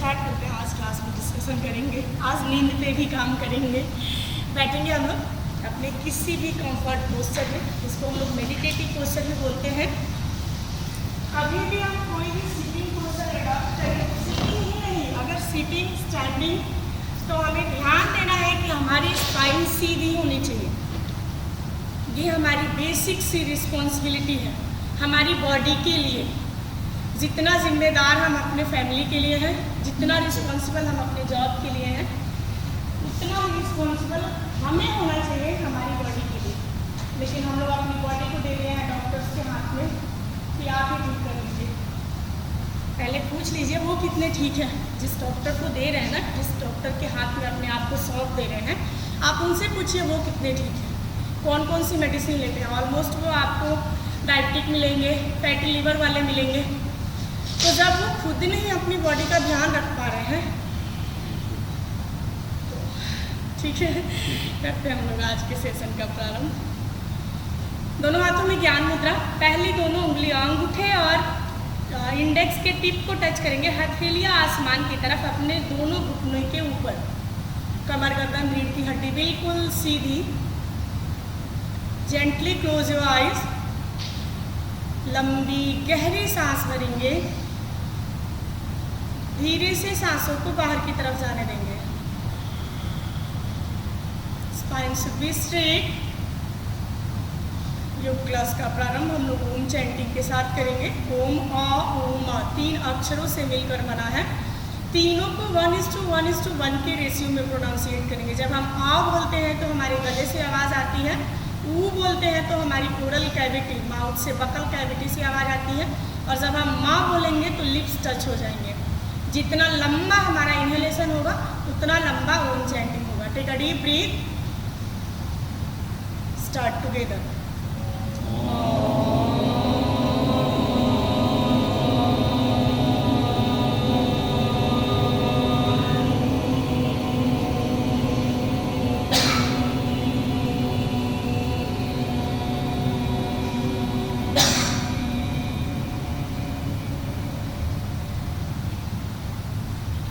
Start करते हैं। आज क्लास में डिस्कशन करेंगे, आज नींद पे भी काम करेंगे। बैठेंगे हम लोग अपने किसी भी कंफर्ट पोस्चर में, जिसको हम लोग मेडिटेटिव पोस्चर में बोलते हैं। अभी भी हम कोई भी सिटिंग पोस्चर अडॉप्ट करें, सिटिंग ही नहीं, अगर सिटिंग स्टैंडिंग, तो हमें ध्यान देना है कि हमारी स्पाइन सीधी होनी चाहिए। ये हमारी बेसिक सी रिस्पॉन्सिबिलिटी है हमारी बॉडी के लिए। जितना जिम्मेदार हम अपने फैमिली के लिए हैं, जितना रिस्पॉन्सिबल हम अपने जॉब के लिए हैं, उतना रिस्पॉन्सिबल हमें होना चाहिए हमारी बॉडी के लिए। लेकिन हम लोग अपनी बॉडी को दे रहे हैं डॉक्टर्स के हाथ में कि आप ही ठीक कर लीजिए। पहले पूछ लीजिए वो कितने ठीक है। जिस डॉक्टर को दे रहे हैं ना, जिस डॉक्टर के हाथ में अपने आप को सौंप दे रहे हैं, आप उनसे पूछिए वो कितने ठीक है, कौन कौन सी मेडिसिन लेते हैं। ऑलमोस्ट वो आपको डायबिटिक मिलेंगे, फैटी लिवर वाले मिलेंगे। तो जब वो खुद नहीं अपनी बॉडी का ध्यान रख पा रहे हैं, तो ठीक है, करते हैं हम लोग आज के सेशन का प्रारंभ। दोनों हाथों में ज्ञान मुद्रा। पहली दोनों उंगलियां अंगूठे और इंडेक्स के टिप को टच करेंगे। हथेलियां आसमान की तरफ, अपने दोनों घुटनों के ऊपर। कमर गर्दन रीढ़ की हड्डी बिल्कुल सीधी। Gently close your eyes. लंबी गहरी सांस भरेंगे। धीरे से सांसों को बाहर की तरफ जाने देंगे। Spine should be straight. योग क्लास का प्रारंभ हम लोग ओम चैंटिंग के साथ करेंगे। ओम आ ओम आ 3 अक्षरों से मिलकर बना है। तीनों को 1:1:1 के रेशियो में प्रोनाउंसिएट करेंगे। जब हम आ बोलते हैं तो हमारे गले से आवाज़ आती है। ऊ बोलते हैं तो हमारी ओरल कैविटी, माउथ से बकल कैविटी से आवाज़ आती है। और जब हम माँ बोलेंगे तो लिप्स टच हो जाएंगे। जितना लंबा हमारा इनहेलेशन होगा, उतना लंबा ओम चैंटिंग होगा। Take a deep breath, start together.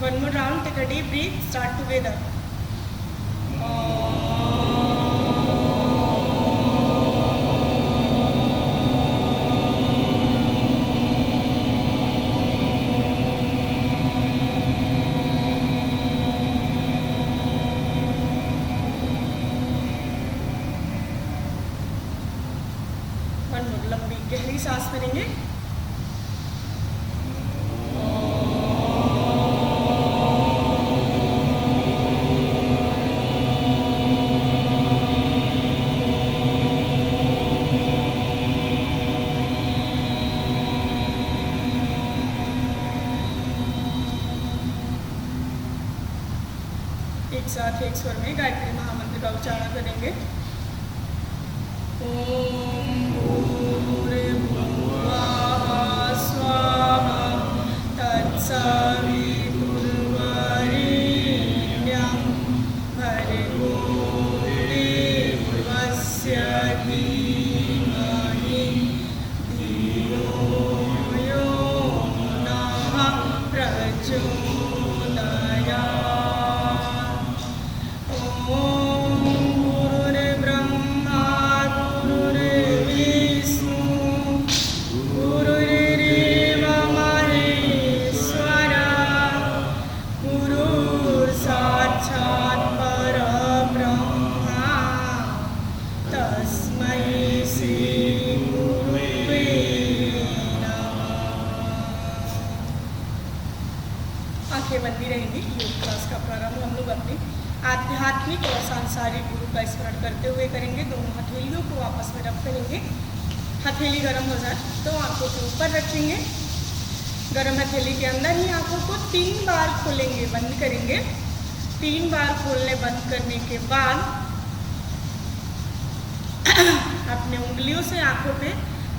One more round, take a deep breath, start together. One more, लंबी गहरी सांस भरेंगे। एक साथ एक स्वर में गायत्री महामंत्र का उच्चारण करेंगे। ओम भूर्भुवः स्वः तत्सवितुर्वरेण्यं भर्गो देवस्य धीमहि धियो यो नः प्रचोदयात्। आंखें बंदी रहेंगी। योग क्लास का प्रारंभ हम लोग अपने आध्यात्मिक और सांसारिक गुरु का स्मरण करते हुए करेंगे। दोनों हथेलियों को आपस में रब करेंगे। हथेली गर्म हो जाए तो आंखों के ऊपर रखेंगे। गर्म हथेली के अंदर ही आंखों को 3 बार खोलेंगे, बंद करेंगे। 3 बार खोलने बंद करने के बाद अपने उंगलियों से आंखों पे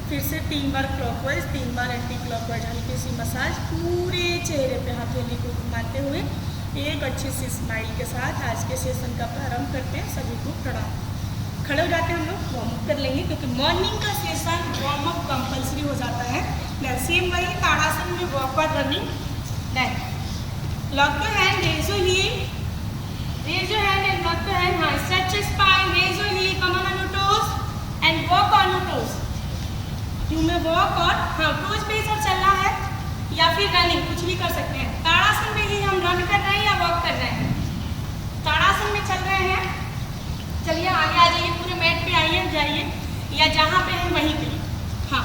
फिर से 3 बार क्लॉकवाइज, 3 बार एंटी क्लॉकवाइज हल्की सी मसाज पूरे चेहरे पे हथेली को घुमाते हुए एक अच्छी सी स्माइल के साथ आज के सेशन का प्रारंभ करते हैं। सभी को प्रणाम। खड़े हो जाते हैं हम लोग, वार्म अप कर लेंगे क्योंकि मॉर्निंग का सेशन वार्म अप कंपल्सरी हो जाता है। सेम वही ताड़ासन में backward running, then lock your hand, raise your heel, raise your hand and lock your hand. हाँ, stretch your spine, raise your heel, come on your toes and walk on your toes. You may walk on, हाँ toes पे ही सब चलना है या फिर running, कुछ भी कर सकते हैं। ताड़ासन में ही हम रन कर रहे हैं या वॉक कर रहे हैं? ताड़ासन में चल रहे हैं। चलिए आगे आ जाइए, पूरे मैट पे आइए, जाइए या जहाँ पे हैं वहीं पे। हाँ,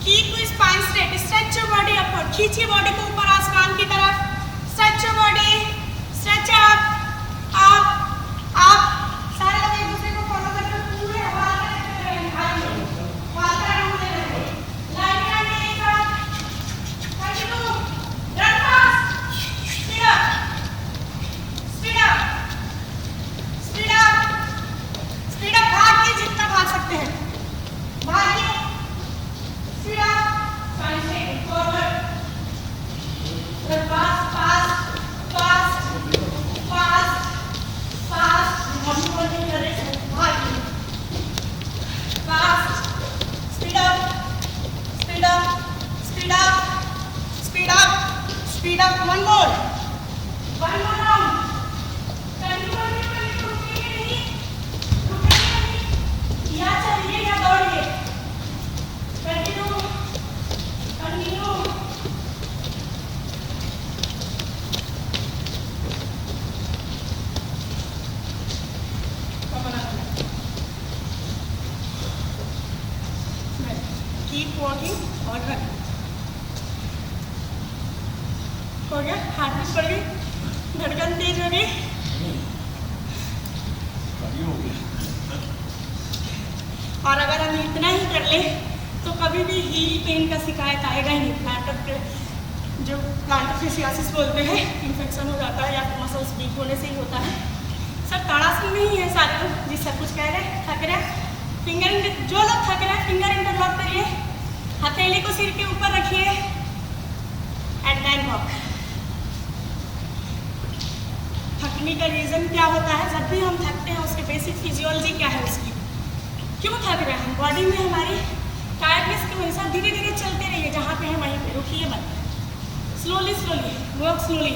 keep your spine straight, stretch your body upward, खींचिए बॉडी को ऊपर आसमान की तरफ, stretch your body, stretch up, आप सारे लोग एक दूसरे को फॉलो करके पूरे हवाला करते रहेंगे, हवाला ढूंढते रहेंगे, लाइन हैंड एक साथ, continue, run fast, speed up, speed up, speed up, speed up, भागिए जितना भाग सकते हैं, भागिए, speed up, forward, run fast, fast, fast, fast, fast, speed up, speed up, speed up, speed up, speed up, one more round, continue, रुकेंगे नहीं, या चलिए या दौड़िए, continue, कीप वॉकिंग और रन। हो गया, हाथ में पड़ गई, धड़कन तेज हो गई, और अगर हम इतना ही कर ले तो कभी भी हील पेन का शिकायत आएगा ही नहीं। प्लांटर फेसियासिस बोलते हैं, इन्फेक्शन हो जाता है या फिर मसल्स वीक होने से ही होता है। सब ताड़ासन में ही है सारे लोग, जी सब कुछ कह रहे हैं, थक रहे हैं, फिंगर जो लोग थक रहे हैं फिंगर इंटरलॉक करिए, हथेली को सिर के ऊपर रखिए एंड देन वॉक। थकने का रीजन क्या होता है? जब भी हम थकते हैं उसके बेसिक फिजियोलॉजी क्या है उसकी, क्यों थक रहे हैं हम? बॉडी में हमारी टायर्डनेस की वजह से धीरे धीरे चलते रहिए, जहाँ पे है वहीं पे रुकिए मत, स्लोली वर्क स्लोली।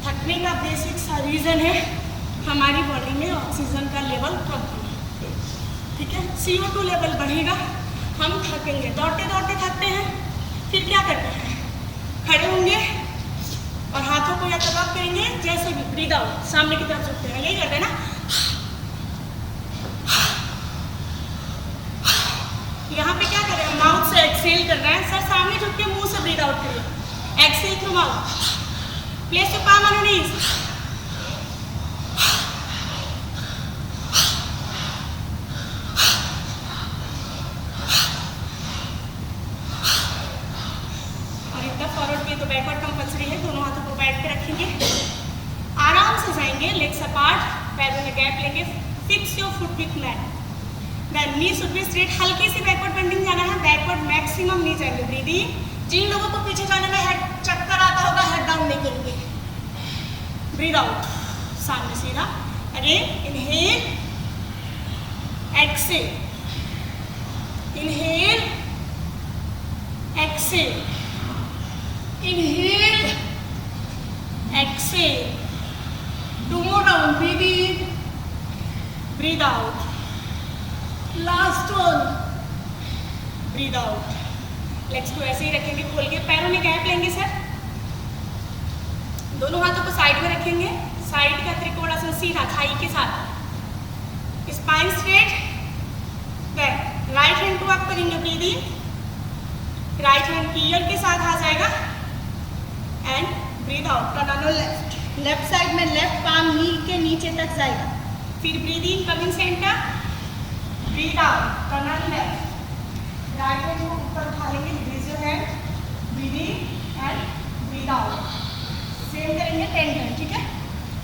थकने का बेसिक सा रीजन है हमारी बॉडी में ऑक्सीजन का लेवल कम होना, ठीक है? CO2 लेवल बढ़ेगा, हम थकेंगे, दौड़ते दौड़ते थकते हैं, फिर क्या करते हैं? खड़े होंगे और हाथों को या तो लॉक करेंगे, जैसे भी ब्रीद आउट, सामने की तरफ झुकते हैं, यही करते हैं ना। यहाँ पे क्या कर रहे हैं? माउथ से एक्सेल कर रहे हैं, सर सामने झुक के मुंह से ब्रीद आउट करिए, exhale through mouth, place your palm on your knees, तो बैकवर्ड कंपल्सरी है, दोनों हाथों को बैठ के रखेंगे, आराम से जाएंगे, लेग्स अपार्ट, पैरों में गैप लेंगे, fix your foot with mat, then knee should be straight, हल्की सी बैकवर्ड बेंडिंग जाना है, बैकवर्ड मैक्सिमम नहीं जाएंगे, ब्रीदिंग। जिन लोगों को पीछे जाने में हेड चक्कर आता होगा, हेड डाउन नहीं करेंगे, ब्रीद आउट, सामने सीधा, again inhale, exhale, inhale, exhale, inhale, exhale, 2 more round, breathe in, breathe out, last one, breathe out। Legs को ऐसे ही रखेंगे खोल के, पैरों में गैप लेंगे सर, दोनों हाथों को साइड में रखेंगे, साइड का त्रिकोणासन सीधा थाई के साथ, spine straight, then right hand को अप करेंगे, breathe in, right hand ear के साथ आ जाएगा and breathe out, turn on left, left side में लेफ्ट पाम नी के नीचे तक जाएगा, फिर breathe in, come in centre, breathe out, turn on left, right hand को ऊपर उठा लेंगे, raise your hand, breathe in and breathe out, same करेंगे 10 टाइम, ठीक है?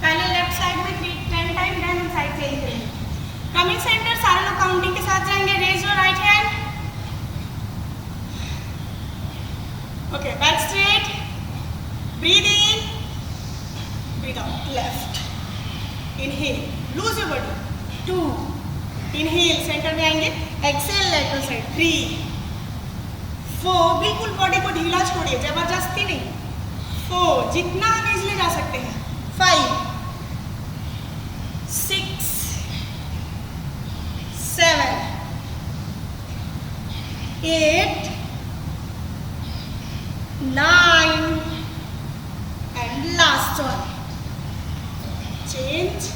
पहले लेफ्ट साइड में 10 टाइम, देन हम साइड चेंज करेंगे, कम इन सेंटर, सारे लोग काउंटिंग के साथ जाएंगे, raise your right hand, okay, back straight, breathe in, breathe out, left, inhale, lose your body, 2, inhale, center में आएंगे, exhale, lateral side, 3, 4, बिल्कुल बॉडी को ढीला छोड़िए, जबरदस्ती नहीं, 4, जितना हम इजली जा सकते हैं, 5, 6, 7, 8, 9 एंड लास्ट वन चेंज।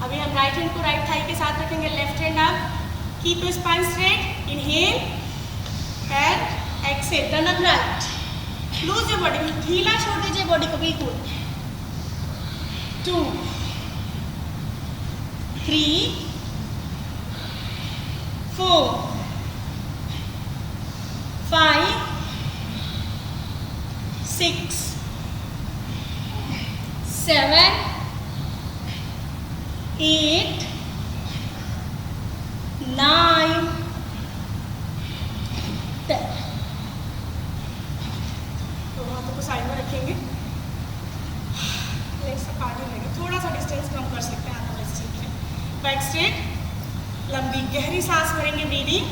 अभी हम राइट हैंड को राइट थाई के साथ रखेंगे, लेफ्ट हैंड आप keep your spine straight, inhale and exhale, turn up right, loose your body, ढीला छोड़ दीजिए बॉडी को बिल्कुल। 2, 3, 4, 5, 6, 7, 8, 9, 10। तो हाथों को साइड में रखेंगे, लेग्स अपार्ट ही रहेंगे, थोड़ा सा डिस्टेंस कम कर सकते हैं हाथों में। बैक स्ट्रेट, लंबी गहरी सांस भरेंगे, breathing,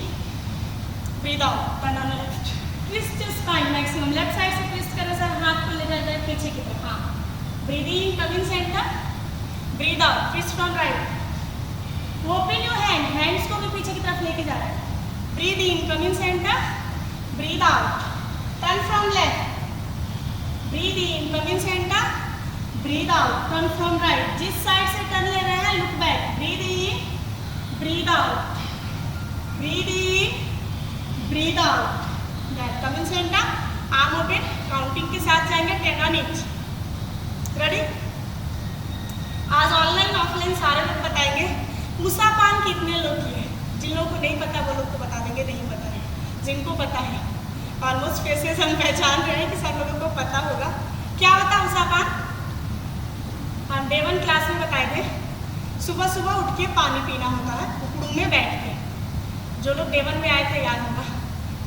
breathe out, turn on left, twist spine maximum, left side से ट्विस्ट करें सर, हाथ को ले जाए पीछे की तरफ, हाँ, breathing, come in centre, breathe out, twist from right, open your hand, hands को भी पीछे की तरफ लेके जा रहा है, breathe in, come in centre, breathe out, turn from left, breathe in, come in centre, breathe out, turn from right, जिस साइड से टर्न ले रहे हैं look back, breathe in, breathe out, breathe in, breathe out, that, come in centre, arm open, counting के साथ जाएंगे 10 on each, ready. आज online offline सारे लोग बताएंगे, मुसापान कितने लोग किए, जिन लोगों को नहीं पता वो लोग को बता देंगे, नहीं पता है, जिनको पता है ऑलमोस्ट फेसेस हम पहचान रहे हैं कि सब लोगों को पता होगा। क्या होता है मुसापान? हम डे 1 क्लास में बताए थे, सुबह सुबह उठ के पानी पीना होता है, उकड़ू में बैठ के, जो लोग डे 1 में आए थे याद होगा,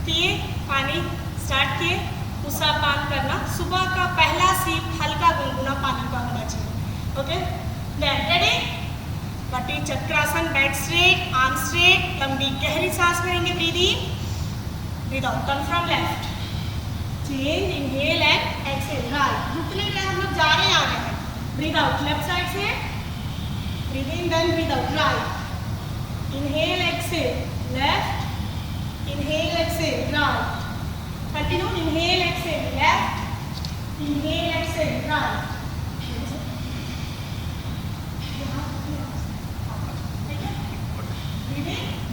पिए पानी, स्टार्ट किए, मुसापान करना, सुबह का पहला सीप हल्का गुनगुना पानी का होना चाहिए, ओके, देन रेडी, बटी चक्रासन, बैक स्ट्रेट, आर्म स्ट्रेट, लंबी गहरी सांस भरेंगे, breathe in, breathe out, turn from left, change, inhale and exhale, right, रुक नहीं रहे हम लोग, जा रहे हैं, आ रहे हैं, ब्रीद आउट, लेफ्ट साइड से, breathe in, then breathe out, right, inhale exhale, left, inhale exhale, right, continue, inhale exhale, left, inhale exhale, right,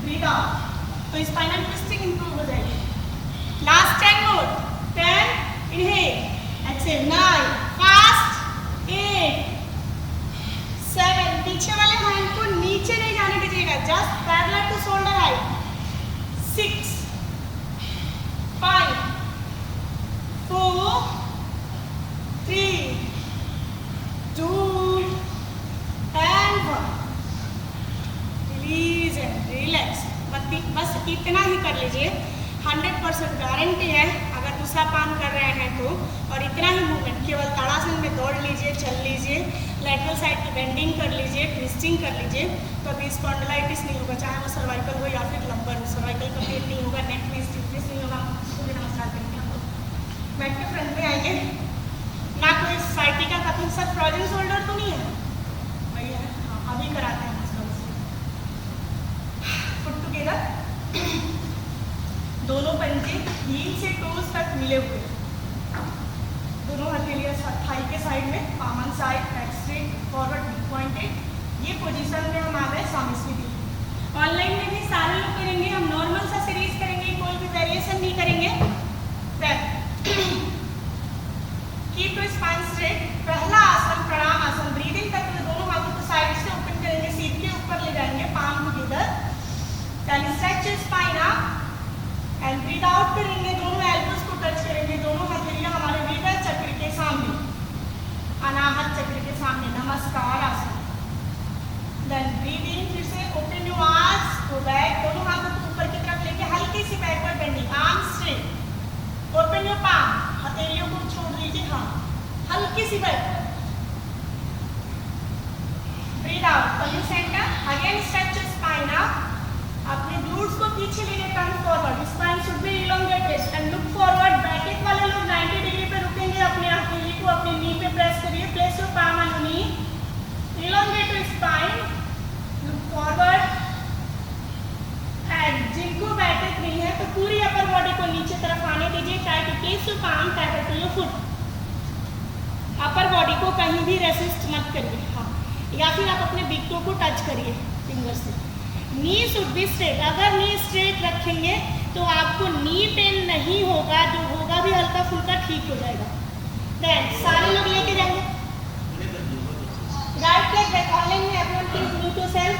breathe out, तो स्पाइनल ट्विस्टिंग इंप्रूव हो जाएगी। Last 10 more, 10, inhale exhale, 9, fast, 8, 7, पीछे वाले hand को नीचे नहीं जाने दीजिएगा, just parallel to shoulder height, 6, 5, 4, 3, 2 and 1, release and relax, बस इतना ही कर लीजिए, 100% गारंटी है अगर मुसापान कर रहे हैं तो, और इतना ही मूवमेंट, केवल ताड़ासन में दौड़ लीजिए, चल लीजिए, लैटरल साइड की बेंडिंग कर लीजिए, ट्विस्टिंग कर लीजिए, तो अभी स्पॉन्डिलाइटिस नहीं होगा, चाहे वो सर्वाइकल हो या फिर लंबर हो, सर्वाइकल का पेन नहीं होगा, नेक में स्टिफनेस नहीं होगा। सूर्य नमस्कार करेंगे हम लोग, बैठ के फ्रंट में आएंगे, ना कोई साइटिका का फिर सब फ्रोजन शोल्डर तो नहीं है, वही है, हाँ अभी कराते हैं उसका, फुट टुगेदर, दोनों पंजे हील से टोज तक मिले हुए, दोनों हथेलियां थाई के साइड में, palm on side, back straight, forward knee pointed, ये पोजीशन में हम आ गए स्वामी स्थिति। ऑनलाइन में भी सारे लोग करेंगे, हम नॉर्मल सा सीरीज करेंगे, कोई भी वेरिएशन नहीं करेंगे। कीप टू स्पाइन स्ट्रेट, पहला आसन प्रणाम आसन, ब्रीदिंग करते हुए दोनों हाथों को साइड से ओपन करेंगे, सीट के ऊपर ले जाएंगे, palm together, then stretch your spine up and breathe out करेंगे, दोनों एल्बोज को टच करेंगे, दोनों हथेलियां हमारे विरल चक्र के सामने, अनाहत चक्र के सामने, नमस्कार आसन, देन ब्रीद इन, फिर से open your arms, go back, दोनों हाथों को ऊपर की तरफ लेके हल्की सी backward bending, arm straight, open your palm, हथेलियों को छोड़ दीजिए, हाँ हल्की सी backward, breathe out, come centre, again stretch your spine up, अपने ग्लूट्स को पीछे लेके turn forward, spine should be elongated and look forward, bracket वाले लोग 90 डिग्री पे रुकेंगे, अपने हथेली को palm taper to your foot. Upper body को कहीं भी रेसिस्ट मत करिए, हाँ, या फिर आप अपने बिग टो को टच करिए फिंगर से। नी शुड बी स्ट्रेट, अगर नी स्ट्रेट रखेंगे तो आपको नी पेन नहीं होगा, जो होगा भी हल्का फुल्का ठीक हो जाएगा। देन सारे लोग लेके जाएंगे राइट लेग बैक, ऑनलाइन में everyone please mute yourself.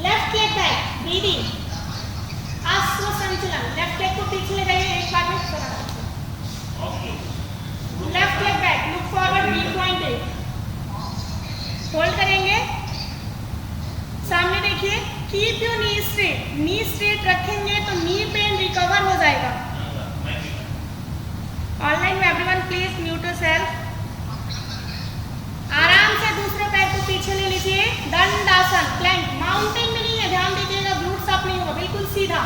Left leg back, breathing, आश्व संचलन, लेफ्ट लेग को पीछे ले जाइए एक बार में करा। Left leg back, look forward, knee pointed, hold करेंगे, सामने देखिए, keep your knee straight, knee straight रखेंगे तो नी पेन रिकवर हो जाएगा। ऑनलाइन में एवरीवन प्लीज म्यूट योरसेल्फ। आराम से दूसरे पैर को पीछे ले लीजिए, दंडासन, प्लैंक, माउंटेन में नहीं है, ध्यान दीजिएगा, ग्लूट्स अप नहीं होगा, बिल्कुल सीधा,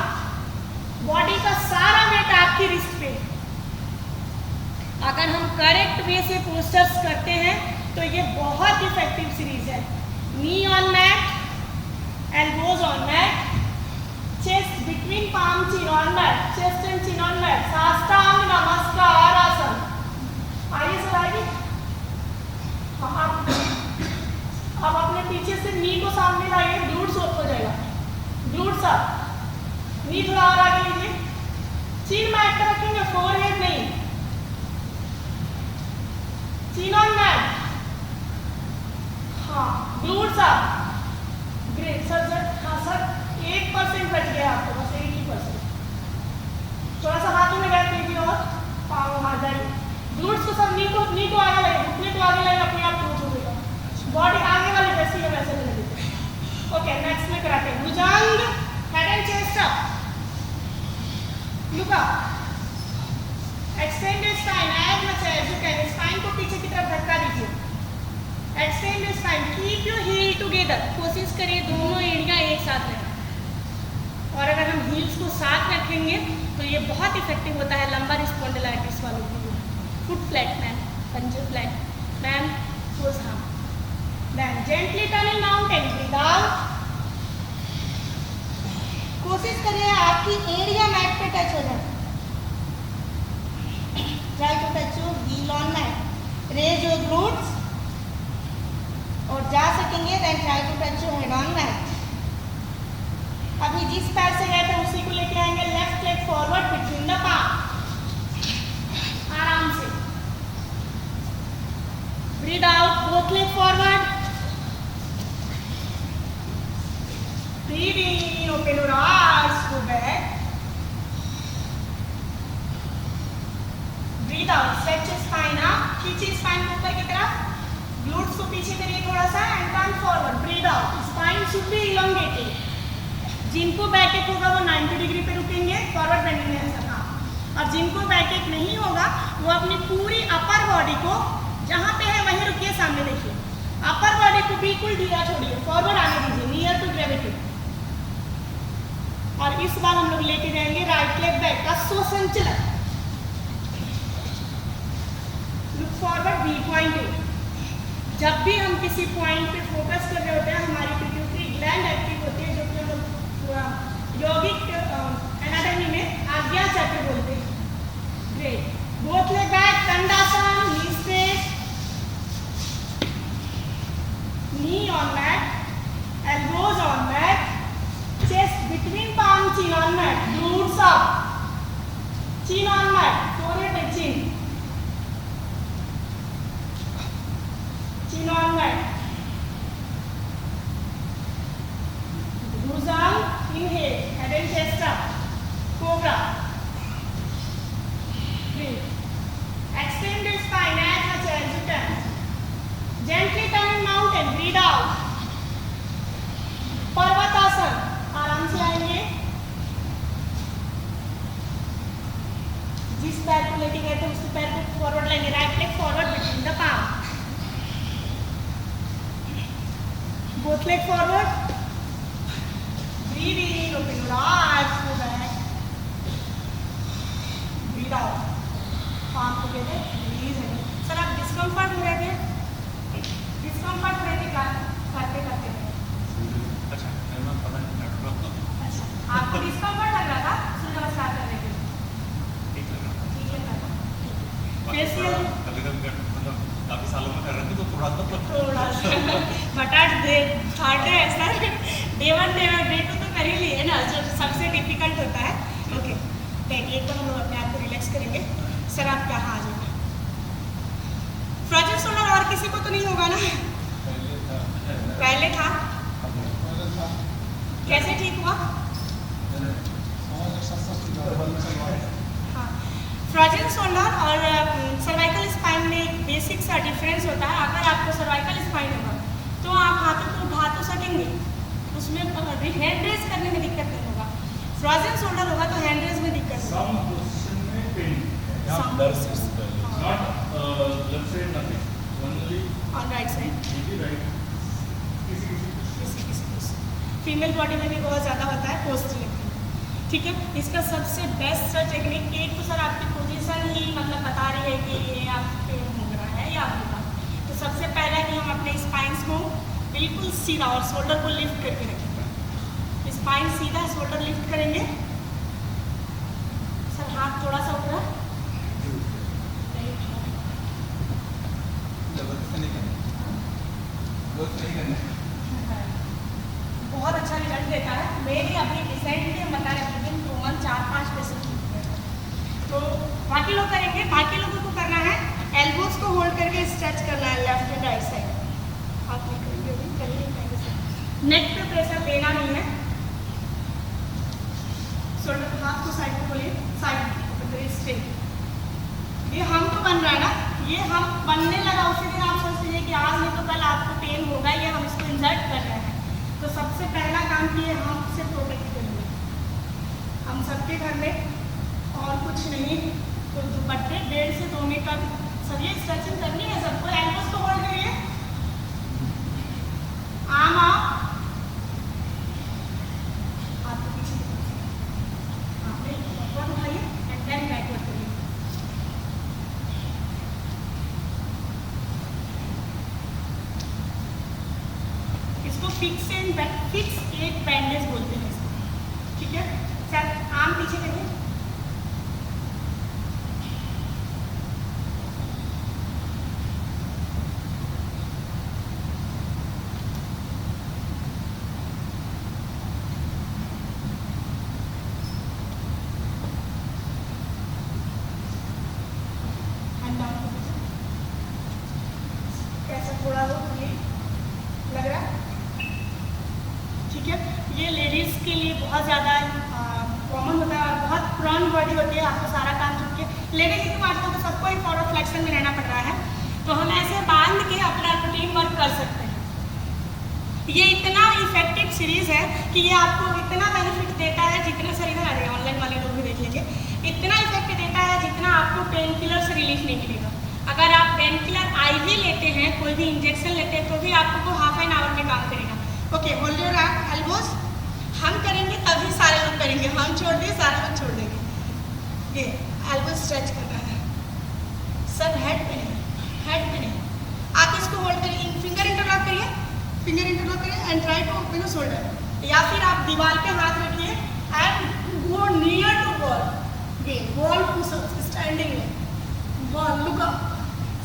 बॉडी का सारा वेट आपकी रिस्ट पे। अगर हम करेक्ट वे से पोस्टर्स करते हैं तो ये बहुत इफेक्टिव सीरीज है। Knee on mat, elbows on mat, chest between palm, chin on mat, chest and chin on mat, साष्टांग नमस्कार आसन। आइए सर आइए, अब अपने पीछे से नी को सामने लाइए, ग्लूट्स अप हो जाएगा, ग्लूट्स अप, नी थोड़ा और आगे लीजिए, चिन मैट पर रखेंगे, फोरहेड नहीं, चिन ऑन मैट, हाँ, ग्लूट्स अप, ग्रेट सर। हाँ सर, 1% बच गया आपको, बस 80%। थोड़ा सा हाथों में गैप लीजिए और पाँव वहाँ जाइए, ग्लूट्स को सब, नी को आगे लाइए, घुटने को आगे लाइए, अपने आप क्लोज हो जाएगा, बॉडी आगे वाले जैसी है वैसे ले लीजिए। ओके, नेक्स्ट में कराते हैं भुजंग, head and chest up, look up, extend your spine as much as you can, spine को पीछे की तरफ धक्का दीजिए, extend your spine, keep your heel together, कोशिश करिए दोनों एड़ियां एक साथ रहें। और अगर हम हील्स को साथ रखेंगे तो ये बहुत इफेक्टिव होता है लंबर स्पॉन्डिलाइटिस वालों के लिए। फुट फ्लैट मैम, पंजे फ्लैट मैम, फोर्स हम। Then gently turning mountain, breathe out, कोशिश करिए आपकी एरिया मैट पे टच हो जाए, try to touch your heel on mat, raise your glutes, और जा सकेंगे then try to touch your head on mat. अभी जिस पैर से गए थे उसी को लेके आएंगे, left leg forward between the palm, आराम से, breathe out, both leg forward, breathe in, open your arms, go back, breathe out, stretch your spine up, खींचिए स्पाइन को ऊपर की तरफ, ग्लूट्स को पीछे करिए थोड़ा सा and turn forward, breathe out, spine should be elongated. जिनको बैक एक होगा वो 90 डिग्री पे रुकेंगे, फॉरवर्ड बेंडिंग में ऐसा, हाँ। और जिनको बैक एक नहीं होगा वो अपनी पूरी अपर बॉडी को जहाँ पे है वहीं रुकिए, सामने देखिए, अपर बॉडी को बिल्कुल ढीला छोड़िए, फॉरवर्ड आने दीजिए, नियर टू ग्रेविटी। और इस बार हम लोग लेके जाएंगे राइट लेग बैक का स्वसंचलन, लुक फॉरवर्ड, बी पॉइंटेड। जब भी हम किसी पॉइंट पे फोकस कर रहे होते हैं हमारी पिट्यूटरी ग्लैंड एक्टिव होती है, जो कि हम लोग यौगिक एनाटॉमी में आज्ञा चक्र बोलते हैं। Great, both leg back, Dandasana, knee straight, knee on mat, elbows on mat, chest between palm, chin on mat, glutes up, chin on mat, forehead and chin, chin on mat, Bhujang, inhale, head and chest up, cobra, breathe, extend your spine as much as you can, gently turning mountain, breathe out, पर्वतासन, आराम से आएंगे, जिस पैर को लेके गए थे उसी पैर को फॉरवर्ड लेंगे, right leg forward between the palm, both leg forward, breathe in, open your eyes, go back, breathe out, palm together, release it. Sir आप डिस्कम्फर्ट हो रहे थे, डिस्कम्फर्ट हो रहे थे करते करते, अच्छा आपको डिस्कम्फर्ट लग रहा था सूर्य नमस्कार करने के लिए, ठीक लग रहा था, फेशियल मतलब काफी सालों में कर रहे थे तो थोड़ा सा बट थर्ड डे ऐसा डे 1 डे 2 तो कर ही लिए ना, जो सबसे डिफिकल्ट होता है। ओके देखिए, एक बार हम लोग अपने आप को रिलैक्स करेंगे। सर आप क्या आ जाएगा, फ्रोजन शोल्डर और किसी को तो नहीं होगा ना? पहले था। कैसे ठीक हुआ? हाँ, फ्रोजन शोल्डर और सर्वाइकल स्पाइन में एक बेसिक सा डिफरेंस होता है। अगर आपको सर्वाइकल स्पाइन होगा तो आप हाथों को उठा तो सकेंगे, उसमें हैंड रेज करने में दिक्कत नहीं होगा। फ्रोजन शोल्डर होगा तो हैंड रेज में दिक्कत फीमेल बॉडी में भी बहुत ज़्यादा होता है पोस्टीरियर में, ठीक है। इसका सबसे बेस्ट सर टेक्निक, एक तो सर आपकी पोजीशन ही मतलब बता रही है कि ये आप पेन हो रहा है या होगा, तो सबसे पहला कि हम अपने स्पाइंस को बिल्कुल सीधा और शोल्डर को लिफ्ट करके रखेंगे। स्पाइन सीधा, शोल्डर लिफ्ट करेंगे। सर हाथ थोड़ा सा ऊपर, बहुत अच्छा रिजल्ट देता है। मेरी अभी रिसेंटली बता रहे थे 4-5 पेशेंट, तो बाकी लोग करेंगे। बाकी लोगों को करना है एल्बोज को होल्ड करके स्ट्रेच करना है लेफ्ट एंड राइट साइड। आप नेक पे प्रेशर देना नहीं है। शोल्डर हाथ को साइड को बोलिए, साइड स्ट्रेट। ये हम तो बन रहा है ना, ये हम बनने लगा उसी दिन आप सोच लीजिए कि आज नहीं तो कल आपको पेन होगा, ये हम इसको इंसर्ट कर रहे हैं। तो सबसे पहला काम किए हम से प्रोटेक्ट करेंगे। हम सबके घर में और कुछ नहीं तो दुपट्टे 1.5 से 2 मीटर सब ये स्ट्रेचिंग करनी है सबको। एल्बोज को होल्ड करिए, आर्म आप आपके पीछे आपने ऊपर उठाइए एंड देन बैकवर्ड करिए। फिक्स एक बैंडेज बोलते हैं इसको, ठीक है। सर आर्म पीछे करिए, कैसा थोड़ा हो लग रहा है, ठीक है। ये लेडीज़ के लिए बहुत ज़्यादा कॉमन होता है और बहुत पुरानी बॉडी होती है, आपको सारा काम छूट के लेडीज़ ही क्यों आजकल तो सबको ही फॉरवर्ड फ्लेक्शन में रहना पड़ रहा है, तो हम ऐसे बांध के अपना रूटीन वर्क कर सकते हैं। ये इतना इफेक्टिव सीरीज है कि ये आपको इतना बेनिफिट देता है, जितना सर इधर आ जाएगा, ऑनलाइन वाले लोग भी देख लीजिए, इतना इफेक्ट देता है जितना आपको पेन किलर से रिलीफ नहीं मिलेगा। अगर आप पेन किलर IV लेते हैं, कोई भी इंजेक्शन लेते हैं, तो भी आपको ½ एन आवर में काम करेगा। Okay, hold your elbows. हम करेंगे तभी सारे लोग करेंगे, हम छोड़ दिए सारे लोग छोड़ देंगे। ये एल्बो स्ट्रेच करना है सर, हेड पे नहीं। आप इसको होल्ड करिए, फिंगर इंटरलॉक करिए, and try to open the shoulder, या फिर आप दीवार पे हाथ रखिए and go near to wall. ये वॉल पुश अप, स्टैंडिंग में वॉल, लुक अप।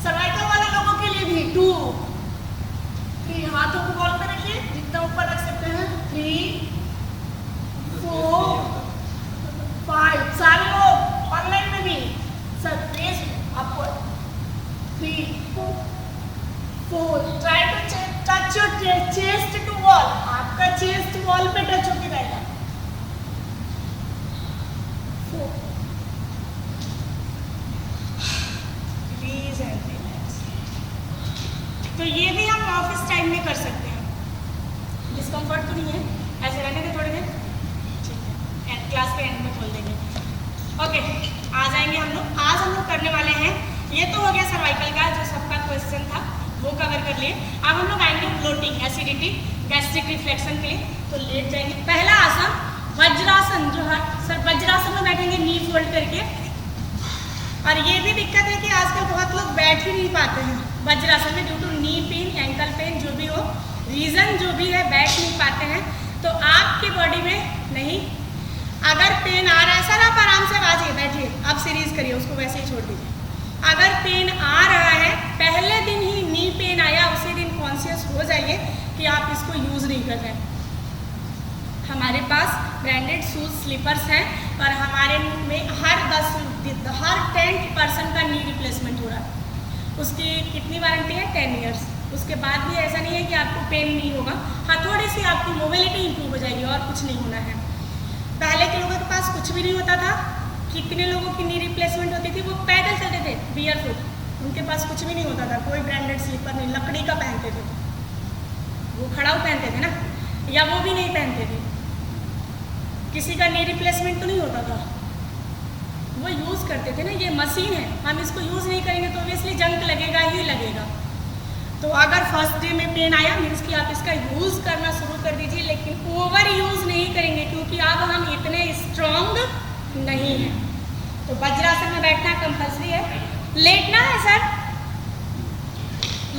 सर्वाइकल वाले लोगों के लिए भी 2 3 हाथों को वॉल पे रखिए, जितना ऊपर रख सकते हैं। 3 4 5 सारे लोग ऑनलाइन में भी sir press upward. 3 4 try to touch your chest to wall, आपका चेस्ट वॉल पे टच होके जाएगा। 4 रिलीज एंड रिलैक्स। तो ये भी हम ऑफिस टाइम में कर सकते हैं, डिस्कम्फर्ट तो नहीं है, ऐसे रहने के थोड़ी देर, ठीक है, क्लास के एंड में खोल देंगे। ओके, आ जाएंगे हम लोग। आज हम लोग करने वाले हैं, ये तो हो गया सर्वाइकल का जो सबका क्वेश्चन था वो कवर कर लिए। अब हम लोग आएंगे ब्लोटिंग, एसिडिटी, गैस्ट्रिक रिफ्लेक्शन के लिए। तो लेट जाएंगे। पहला आसन वज्रासन, जो है सर वज्रासन में बैठेंगे नी फोल्ड करके। और ये भी दिक्कत है कि आजकल बहुत लोग बैठ ही नहीं पाते हैं वज्रासन में, due to knee pain, ankle pain, जो भी हो रीज़न जो भी है, बैठ नहीं पाते हैं। तो आपकी बॉडी में नहीं, अगर पेन आ रहा है सर आप आराम से बैठिए, अब सीरीज करिए, उसको वैसे ही छोड़ दीजिए। अगर कि आप इसको यूज़ नहीं कर रहे हैं। हमारे पास ब्रांडेड शूज़ स्लीपर्स हैं पर हमारे में हर 10% का नी रिप्लेसमेंट हो रहा है। उसकी कितनी वारंटी है? 10 ईयर्स। उसके बाद भी ऐसा नहीं है कि आपको पेन नहीं होगा, हाँ थोड़ी सी आपकी मोबिलिटी इंप्रूव हो जाएगी और कुछ नहीं होना है। पहले के लोगों के पास कुछ भी नहीं होता था। कितने लोगों की नी रिप्लेसमेंट होती थी? वो पैदल चलते थे बेयरफुट, उनके पास कुछ भी नहीं होता था, कोई ब्रांडेड स्लीपर नहीं, लकड़ी का पहनते थे, वो खड़ाऊ पहनते थे ना, या वो भी नहीं पहनते थे। किसी का नी रिप्लेसमेंट तो नहीं होता था, वो यूज़ करते थे ना। ये मशीन है, हम इसको यूज़ नहीं करेंगे तो ऑब्वियसली जंग लगेगा ही लगेगा। तो अगर फर्स्ट डे में पेन आया मीन्स कि आप इसका यूज़ करना शुरू कर दीजिए, लेकिन ओवर यूज़ नहीं करेंगे क्योंकि अब हम इतने स्ट्रॉन्ग नहीं हैं। तो वज्रासन में बैठना कंपल्सरी है। लेटना है सर,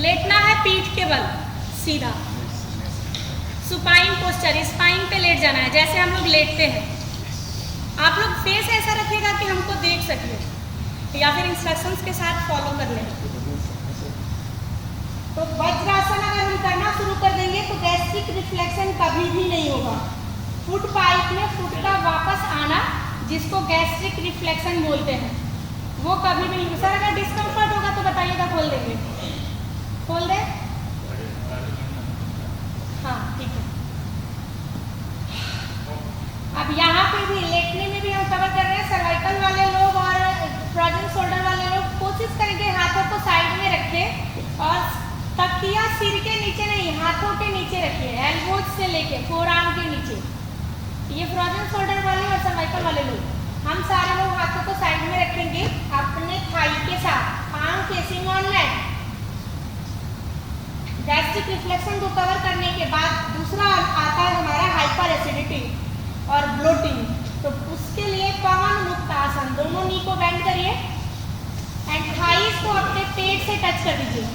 लेटना है पीठ के बल सीधा, सुपाइन पोस्चर, स्पाइन पे लेट जाना है जैसे हम लोग लेटते हैं। आप लोग फेस ऐसा रखिएगा कि हमको देख सके या फिर इंस्ट्रक्शंस के साथ फॉलो कर लें। तो वज्रासन अगर हम करना शुरू कर देंगे तो गैस्ट्रिक रिफ्लेक्शन कभी भी नहीं होगा। फुट पाइप में फुट का वापस आना, जिसको गैस्ट्रिक रिफ्लेक्शन बोलते हैं, वो कभी भी नहीं। सर अगर डिस्कम्फर्ट होगा तो बताइएगा, खोल देंगे, खोल दे, हाँ ठीक है। अब यहाँ पे भी लेटने में भी हम कवर कर रहे हैं। सर्वाइकल वाले लोग और फ्रोजन शोल्डर वाले लोग कोशिश करेंगे हाथों को साइड में रखें और तकिया सिर के नीचे नहीं, हाथों के नीचे रखिए, एल्बोज से लेके फोरआर्म के नीचे। ये फ्रोजन शोल्डर वाले और सर्वाइकल वाले लोग, हम सारे लोग हाथों को साइड में रखेंगे अपने थाई के साथ, palm facing on mat. Gastric reflection को कवर करने के बाद दूसरा आता है हमारा हाइपर एसिडिटी और ब्लोटिंग। तो उसके लिए पवन मुक्त आसन, दोनों नी को बेंड करिए एंड थाईज को अपने पेट से टच कर दीजिए।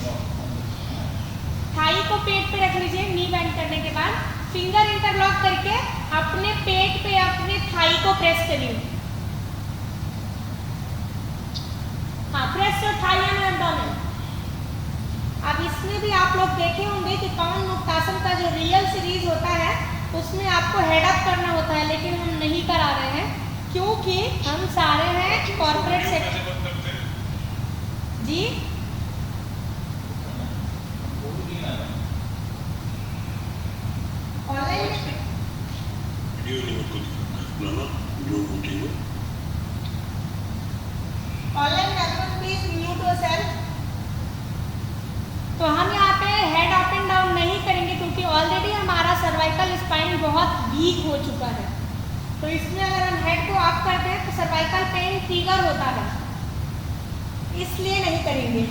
थाई को पेट पे रख लीजिए, नी बेंड करने के बाद फिंगर इंटरलॉक करके अपने पेट पे अपने थाई को प्रेस करिए। हाँ, press your thigh and abdomen. अब इसमें भी आप लोग देखे होंगे कि पवन मुक्तासन का जो रियल सीरीज होता है उसमें आपको हेड अप करना होता है, लेकिन हम नहीं करा रहे हैं क्योंकि हम सारे हैं कॉर्पोरेट सेक्टर। जी तो हम यहाँ पे हेड अप एंड डाउन नहीं करेंगे क्योंकि ऑलरेडी हमारा सर्वाइकल स्पाइन बहुत वीक हो चुका है। तो इसमें अगर हम हेड को अप करते हैं तो सर्वाइकल पेन ट्रिगर होता है, इसलिए नहीं करेंगे।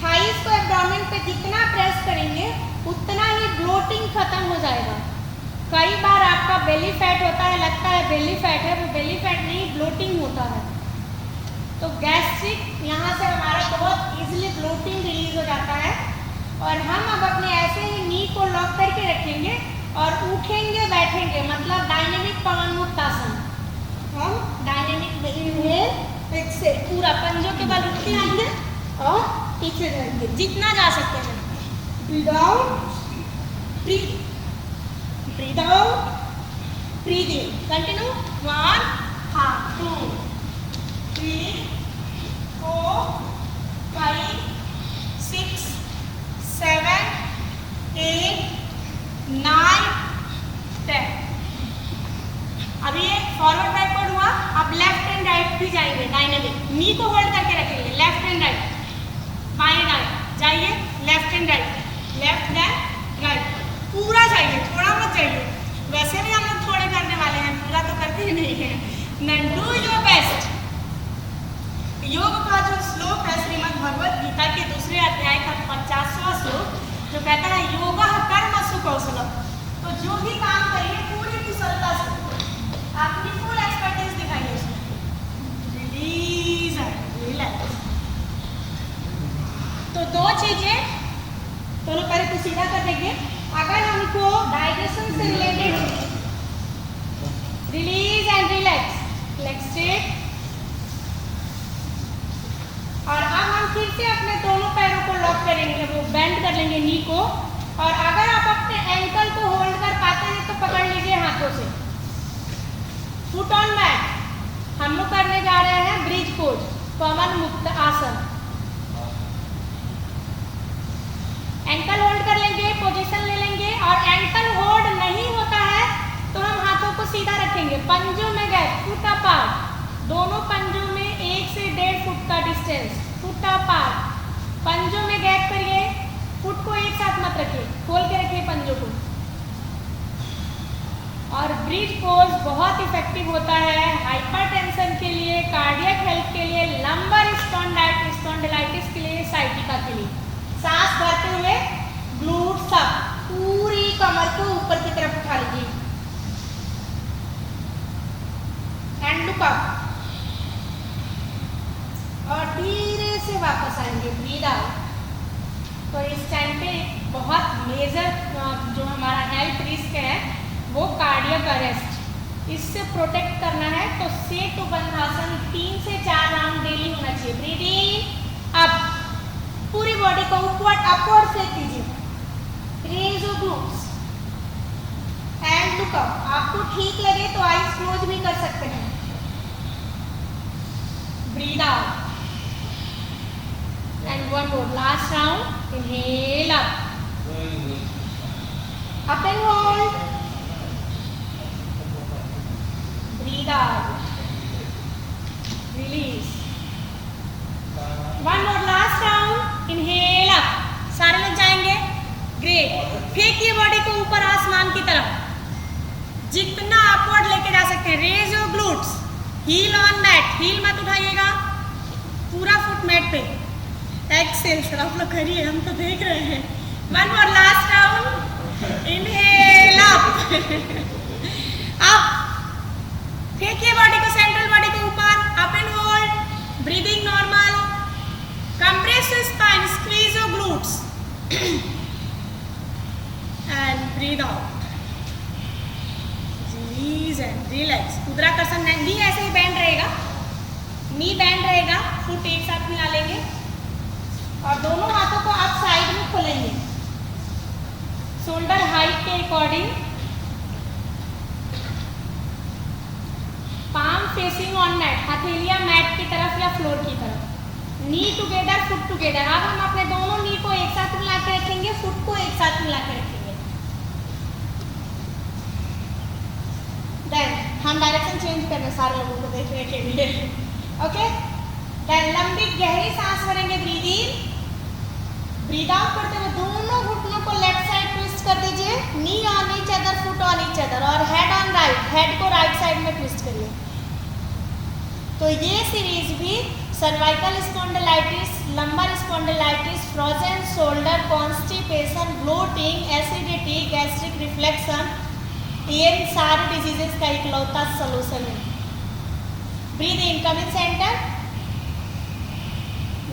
थाइस को एब्डोमेन पे जितना प्रेस करेंगे उतना ही ब्लोटिंग खत्म हो जाएगा। कई बार आपका बेली फैट होता है, लगता है बेली फैट है, वो बेली फैट नहीं, ब्लोटिंग होता है। तो गैस्ट्रिक यहाँ से हमारा बहुत इजीली ब्लोटिंग रिलीज हो जाता है। और हम अब अपने ऐसे ही नी को लॉक करके रखेंगे और उठेंगे बैठेंगे, मतलब डायनेमिक पवन मुक्त आसन। हम डायनेमिक इनहेल एक्सेल पूरा पंजों के बल उठ के आएंगे और पीछे जाएंगे जितना जा सकते हैं। Breathe out, breathe out, breathe in, continue. 1 2 3 4 5 6 7 8 9 10। अभी ये फॉरवर्ड बैकवर्ड हुआ। अब लेफ्ट एंड राइट भी जाएंगे डायनेमिक। नी को होल्ड करके रखेंगे, लेफ्ट एंड राइट, बाएं दाएं जाइए, left and right, left and right, पूरा जाइए, थोड़ा मत जाइए। वैसे भी हम लोग थोड़े करने वाले हैं, पूरा तो करते ही नहीं है। Then do your best. Yoga का जो श्लोक है श्रीमद् भगवत गीता के दूसरे अध्याय का 50वां श्लोक जो कहता है योगा कर्मसु कौशलम। तो जो भी काम करिए पूरी कुशलता से, अपनी फुल एक्सपर्टीज दिखाइए उसमें। Release and relax. तो दो चीजें, दोनों पैर को सीधा कर देंगे। अगर हमको डाइजेशन से related release and relax, leg straight. और अब हम फिर से अपने दोनों पैरों को लॉक करेंगे, वो बेंड कर लेंगे नी को और अगर आप अपने एंकल को होल्ड कर पाते हैं तो पकड़ लीजिए हाथों से। Foot on mat. हम लोग करने जा रहे हैं ब्रिज पोज, पवन मुक्त आसन। एंकल होल्ड कर लेंगे, पोजीशन ले लेंगे, और एंकल होल्ड नहीं होता है तो हम हाथों को सीधा रखेंगे, पंजों में गैप, फुट अपार्ट, दोनों पंजों में 1 से 1.5 फुट का डिस्टेंस, फुट अपार्ट। पंजों में गैप करिए, फुट को एक साथ मत रखिए, खोल के रखिए पंजों को। और ब्रिज पोज बहुत इफेक्टिव होता है हाइपरटेंशन के लिए, कार्डियक हेल्थ के लिए, लंबर स्पॉन्डिलाइटिस के लिए, साइटिका के लिए। सांस भरते हुए ग्लूट्स अप, पूरी कमर को ऊपर की तरफ उठा लीजिए एंड लुक अप, और धीरे से वापस आएंगे, ब्रीद आउट। तो इस टाइम पे बहुत मेजर जो हमारा हेल्थ रिस्क है वो कार्डियक अरेस्ट, इससे प्रोटेक्ट करना है तो सेतु बंधासन 3 से 4 राउंड डेली होना चाहिए। ब्रीद इन अप, पूरी बॉडी को अपवर्ड फेंक दीजिए, raise your glutes and look up. आपको ठीक लगे तो आईज क्लोज भी कर सकते हैं। Breathe out and one more last round. Inhale up and hold, breathe out, release. One more last round. Inhale up. सारे लोग जाएंगे, ग्रेट। फेंकिए बॉडी को ऊपर आसमान की तरफ, जितना अपवर्ड लेके जा सकते हैं। Raise your glutes, heel on mat, heel मत उठाइएगा, पूरा फुट मैट पे। एक्सेल सर आप लोग करिए, हम तो देख रहे हैं। One more last round. Inhale up up, फेंकिए बॉडी को, सेंट्रल बॉडी को ऊपर, up and hold, breathing normal, compress your spine, squeeze your glutes and breathe out, release and relax. मुद्राकर्षण, नी ऐसे ही बैंड रहेगा, नी बैंड रहेगा, फुट एक साथ मिला लेंगे और दोनों हाथों को आप साइड में खोलेंगे, शोल्डर हाइट के according, palm facing on mat, हथेलियां मैट की तरफ या फ्लोर की तरफ, नी टुगेदर, फुट टुगेदर। अब हम अपने दोनों नी को एक साथ मिला के रखेंगे, फुट को एक साथ मिला के रखेंगे। देन हम डायरेक्शन चेंज करने सारे लोगों को देखने के लिए, ओके। देन लंबी गहरी सांस भरेंगे, ब्रीद इन, ब्रीद आउट करते हुए दोनों घुटनों को लेफ्ट साइड ट्विस्ट कर दीजिए, knee on each other, foot on each other, और हेड ऑन राइट, हेड को राइट साइड में ट्विस्ट करिए। तो ये सीरीज भी cervical spondylitis, lumbar spondylitis, frozen shoulder, constipation, bloating, acidity, gastric reflection, ये सारे डिजीजेस का इकलौता सोल्यूशन है। Breathe in, come in centre,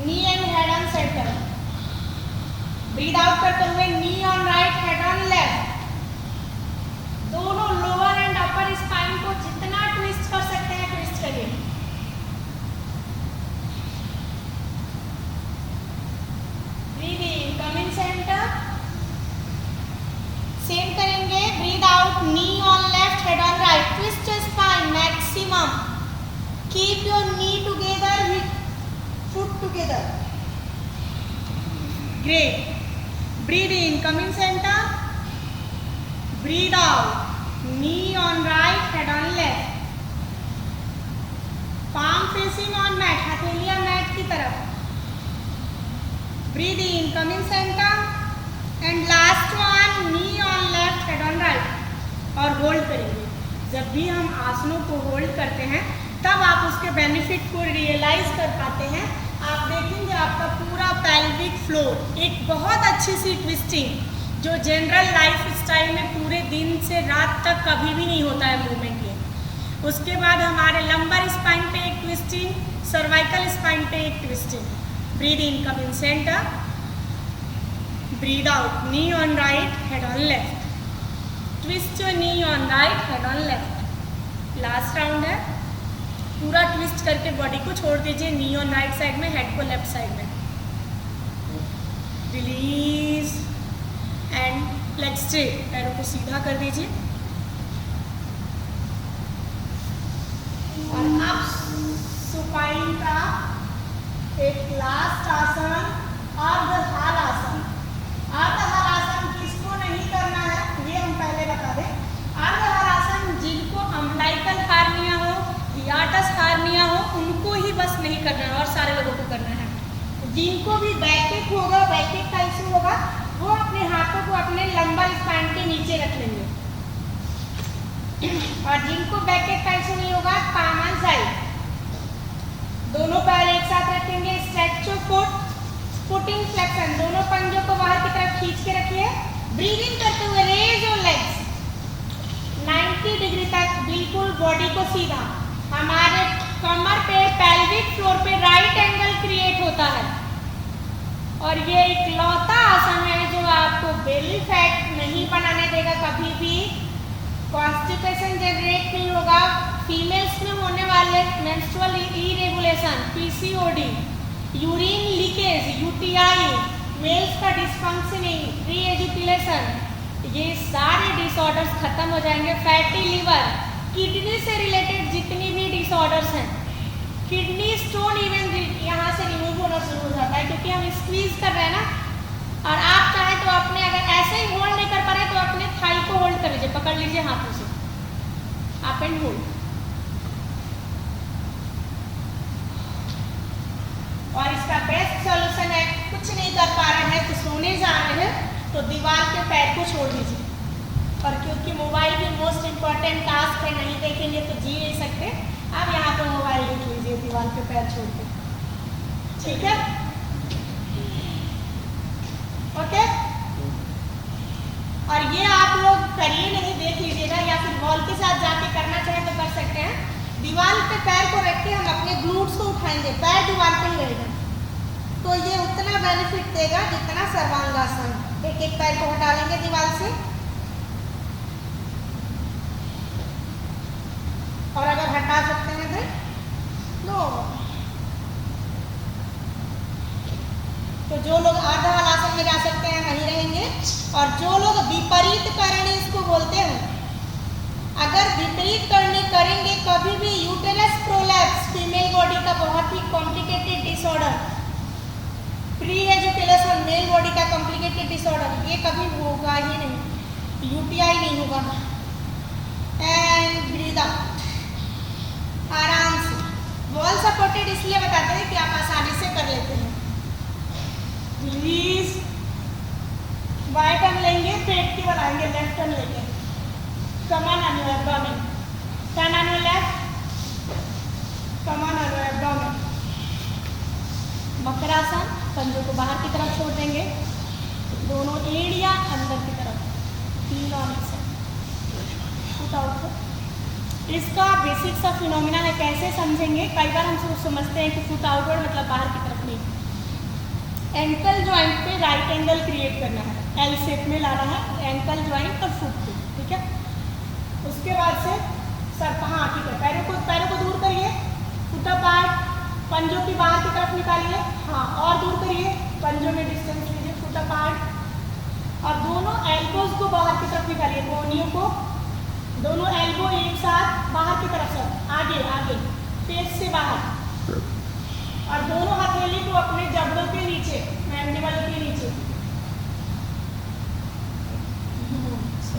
knee and head on centre. Breathe out करते हुए knee on right, head on left. दोनों lower and upper spine को जितना ट्विस्ट कर सकते हैं ट्विस्ट करिए। Breathe in, come in centre, same करेंगे। Breathe out, knee on left, head on right, twist your spine maximum, keep your knee together, foot together, great. Breathe in, come in center, breathe out, knee on right, head on left, palm facing on mat, हथेलियां mat की तरफ। Breathe in, come in center, and last one, knee on left, head on right, और hold करेंगे। जब भी हम आसनों को होल्ड करते हैं तब आप उसके बेनिफिट को रियलाइज कर पाते हैं। आप देखेंगे आपका पूरा पेल्विक फ्लोर, एक बहुत अच्छी सी ट्विस्टिंग जो जनरल लाइफ स्टाइल में पूरे दिन से रात तक कभी भी नहीं होता है मूवमेंट ये। उसके बाद हमारे लंबर स्पाइन पे एक ट्विस्टिंग, सर्वाइकल स्पाइन पे एक twisting. Breathe in, come in centre, breathe out, knee on right, head on left, twist your knee on right, head on left. Last round है, पूरा ट्विस्ट करके बॉडी को छोड़ दीजिए, नी ऑन राइट साइड में, head को left side में, release and leg straight, पैरों को सीधा कर दीजिए। और अब सुपाइन का एक लास्ट आसन, अर्धहलासन। अर्धहलासन किसको नहीं करना है ये हम पहले बता दें। अर्धहलासन जिनको अम्बिलिकल हार्निया हो, हियाटस हार्निया हो, उनको ही बस नहीं करना है, और सारे लोगों को करना है। जिनको भी बैकेक होगा, बैकेक का इशू होगा, वो अपने हाथों को अपने लंबर स्पाइन के नीचे रख लेंगे। और जिनको बैकेक का इशू नहीं होगा, कॉमन साइड दोनों पैर एक साथ रखेंगे, stretch your foot, footing flexion, दोनों पंजों को बाहर की तरफ खींच के रखिए। ब्रीदिंग करते हुए रेज योर लेग्स 90 डिग्री तक, बिल्कुल बॉडी को सीधा। हमारे कमर पे, पेल्विक फ्लोर पे राइट एंगल क्रिएट होता है, और ये इकलौता आसन है जो आपको बेली फैट नहीं बनाने देगा, कभी भी कॉन्स्टिपेशन जनरेट नहीं होगा। फीमेल्स में होने वाले menstrual irregulation, PCOD, urine leakage, UTI, males का डिस्फंक्शनिंग, रीएजुकेशन, ये सारे डिसऑर्डर्स खत्म हो जाएंगे। फैटी लिवर, किडनी से रिलेटेड जितनी भी डिसऑर्डर्स हैं, किडनी स्टोन इवन यहाँ से रिमूव होना शुरू हो जाता है, क्योंकि हम स्क्वीज कर रहे हैं ना। और आप चाहें तो अपने, अगर ऐसे ही होल्ड नहीं कर पा रहे तो अपने थाई को होल्ड कर लीजिए, पकड़ लीजिए हाथों से, अप एंड होल्ड। और इसका बेस्ट सॉल्यूशन है, कुछ नहीं कर पा रहे हैं तो सोने जा रहे हैं तो दीवार के पैर को छोड़ दीजिए। और क्योंकि मोबाइल भी मोस्ट इम्पॉर्टेंट टास्क है, नहीं देखेंगे तो जी नहीं सकते। आप यहाँ पे मोबाइल देख लीजिए दीवार के पैर छोड़ के, ठीक है? ओके। और ये आप लोग करिए नहीं, देख लीजिएगा, या फिर वॉल के साथ जाके करना चाहें तो कर सकते हैं। दीवार पे पैर को रख के हम अपने ग्लूट्स को उठाएंगे, पैर दीवार पे ही रहेगा, तो ये उतना बेनिफिट देगा जितना सर्वांगासन। एक एक पैर को हटा लेंगे दीवार से, और अगर हटा सकते हैं तो तो जो लोग अर्धहलासन में जा सकते हैं वहीं रहेंगे। और जो लोग विपरीत करणी इसको बोलते हैं, अगर विपरीत करनी करेंगे कभी भी, यूटेरस प्रोलैप्स, फीमेल बॉडी का बहुत ही complicated disorder, pre education male body का कॉम्प्लिकेटेड डिसऑर्डर, ये कभी होगा ही नहीं, यूटीआई नहीं होगा। एंड ब्रीथ आउट आराम से। वॉल सपोर्टेड इसलिए बताते हैं कि आप आसानी से कर लेते हैं। प्लीज बाएं टर्न लेंगे, पेट की बढ़ाएंगे, लेफ्ट टर्न लेंगे, come on on your abdomen, turn on your left, come on your abdomen। Vakrasana, पंजों को बाहर की तरफ छोड़ देंगे, दोनों एड़ियां अंदर की तरफ, फील ऑन इट आउट। इसका बेसिक सा फिनोमिना है, कैसे समझेंगे? कई बार हम समझते हैं कि फुट आउटवर्ड मतलब बाहर की तरफ नहीं। एंकल जॉइंट पे राइट एंगल क्रिएट करना है, एल शेप में लाना है एंकल जॉइंट और फुट को, ठीक है? उसके बाद से सर, हाँ ठीक है, पैरों को दूर करिए, फुट अपार्ट, पंजों की बाहर की तरफ निकालिए, हाँ और दूर करिए, पंजों में डिस्टेंस लीजिए, फुट अपार्ट। और दोनों एल्बोज को बाहर की तरफ निकालिए, कोहनियों को, दोनों एल्बो एक साथ बाहर की तरफ, सर आगे आगे, पेट से बाहर। और दोनों हथेली को अपने जबड़ों के नीचे, मैंडिबल के नीचे,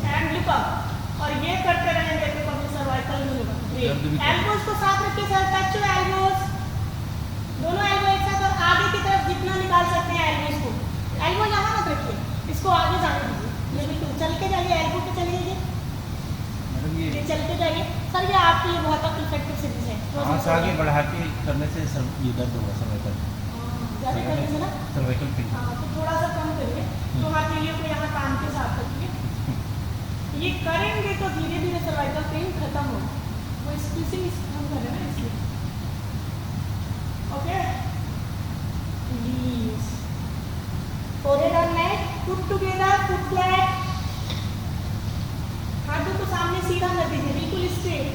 एंड लुक अप। और ये करते रहेंगे तो कभी सर्वाइकल नहीं होगा। एल्बोज को साथ रखिए सर, टच योर एल्बोज, दोनों एल्बो एक साथ, और आगे की तरफ जितना निकाल सकते हैं एल्बोज को। एल्बो यहाँ मत रखिए, इसको आगे जाने दीजिए, ये बिल्कुल चल के जाइए, एल्बो पे चले जाइए, ये चलते जाइए। सर ये आपके लिए बहुत इफेक्टिव सीरीज है। हाँ, आगे बढ़ा के करने से ये दर्द होगा सर्वाइकल, ज़्यादा करने से ना सर्वाइकल पेन। हाँ, तो थोड़ा सा कम करिए, तो हथेलियों को यहाँ कान के साथ रखिए। ये करेंगे तो धीरे धीरे सर्वाइकल पेन खत्म हो, वो स्क्वीजिंग हम कर रहे हैं ना इसलिए। Okay, please forehead on neck, put together, put flat, हाथों को सामने सीधा कर दीजिए, बिल्कुल स्ट्रेट,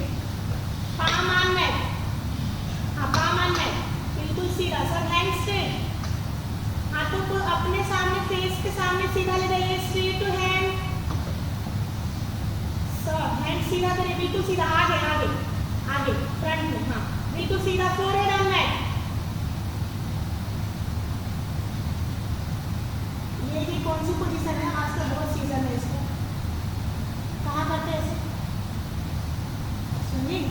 पाम ऑन नेक, हाँ पाम ऑन नेक, बिल्कुल सीधा, सब हैंड स्ट्रेट, हाथों को अपने सामने, फेस के सामने सीधा ले जाइए, स्ट्रेट टू हैंड, हैंड सीधा करिए, बिल्कुल सीधा, आगे आगे आगे फ्रंट में, हाँ बिल्कुल सीधा, फोरहेड ऑन नेक। ये भी कौन सी पोजीशन है, आज का बहुत सीजन है इसका, कहाँ करते हैं ऐसे, सुनिए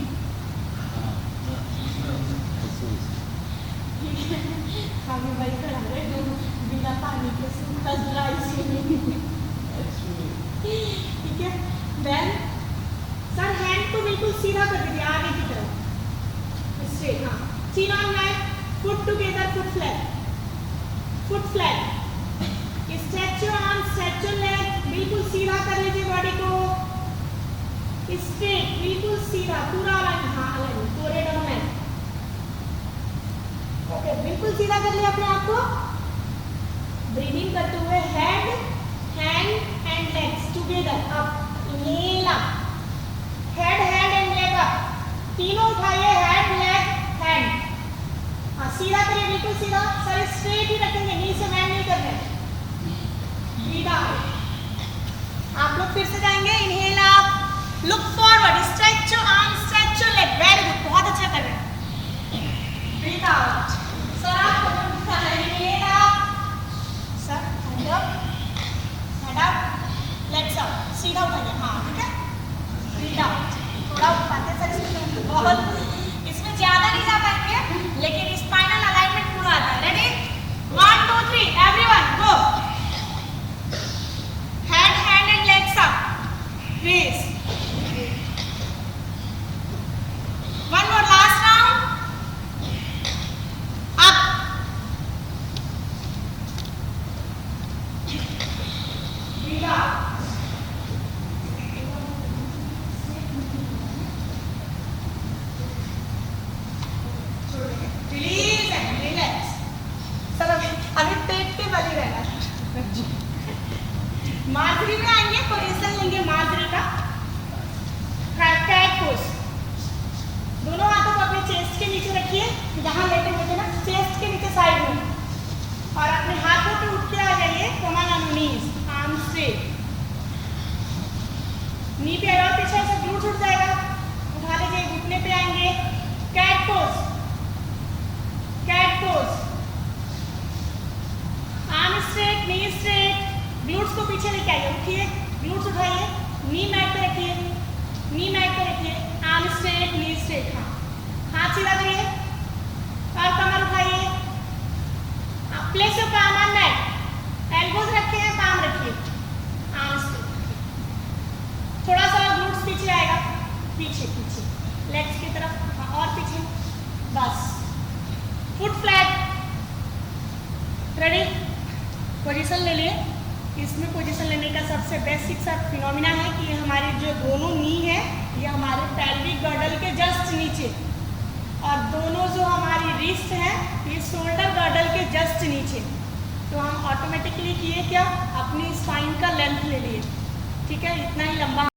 हमें वही करा रहे दोनों बिना पानी के सूखा ड्राई स्विमिंग। ठीक है, देन सर हैंड को बिल्कुल सीधा कर दीजिए आगे की तरफ, स्ट्रेट, हाँ chin on neck, foot together, foot flat, foot flat, stretch your arm, stretch your leg, बिल्कुल सीधा कर लीजिए बॉडी को, स्ट्रेट बिल्कुल सीधा पूरा लाइन, हाँ line forehead on neck, okay बिल्कुल सीधा कर लिया अपने आप को। ब्रीदिंग करते हुए head hand and legs together up, inhale up, head hand and leg up, तीनों उठाइए, हेड लेग हैंड, हाँ सीधा करिए बिल्कुल सीधा, सर स्ट्रेट ही रखेंगे, नी से बैंड नहीं करना है। ब्रीद आउट, आप लोग फिर से जाएंगे, inhale up, look forward, stretch your arm, stretch your leg, very good, बहुत अच्छा कर रहे हैं। ब्रीद आउट, सर आपको inhale up, sir head up, legs up, सीधा उठाइए, हाँ ठीक है, ब्रीद आउट, थोड़ा उठाते सर, इसमें बहुत, इसमें ज्यादा नहीं जा पाएंगे लेकिन स्पाइनल अलाइनमेंट पूरा आता है। Ready 1 2 3 everyone go, head hand and legs up, raise, one more last round, up, breathe out, release and relax. Sir अभी पेट पे बली रहना, मार्जरी में आएंगे, पोजीशन लेंगे मार्जरी का, कैट पोज, दोनों हाथों को अपने चेस्ट के नीचे रखिए, जहाँ लेटे हुए थे ना चेस्ट के नीचे साइड में, और अपने हाथों पे उठ के आ जाइए, come on knees, arm straight, knee पे और पीछे से ग्लूट्स उठ जाएगा, उठा लीजिए, घुटने पे आएंगे, cat pose, cat pose, arm straight, knee straight, glutes को पीछे लेके आइए, उठिए, ग्लूट्स उठाइए, नी मैट पे रखिए, नी मैट पे रखिए, आर्म स्ट्रेट, नी स्ट्रेट, हाँ हाथ सीधा करिए और कमर उठाइए, place your palm on mat, elbows रखिए, पाम रखिए, आर्म स्ट्रेट, थोड़ा सा ग्लूट्स पीछे आएगा, पीछे पीछे लेग्स की तरफ, हाँ और पीछे, बस, फुट फ्लैट, रेडी, पोजीशन ले लिए। इसमें पोजीशन लेने का सबसे बेसिक सा फिनोमिना है कि हमारी जो दोनों नी है ये हमारे पेल्विक गर्डल के जस्ट नीचे, और दोनों जो हमारी रिस्ट है ये शोल्डर गर्डल के जस्ट नीचे, तो हम ऑटोमेटिकली किए क्या, अपनी स्पाइन का लेंथ ले लिए, ठीक है, इतना ही लंबा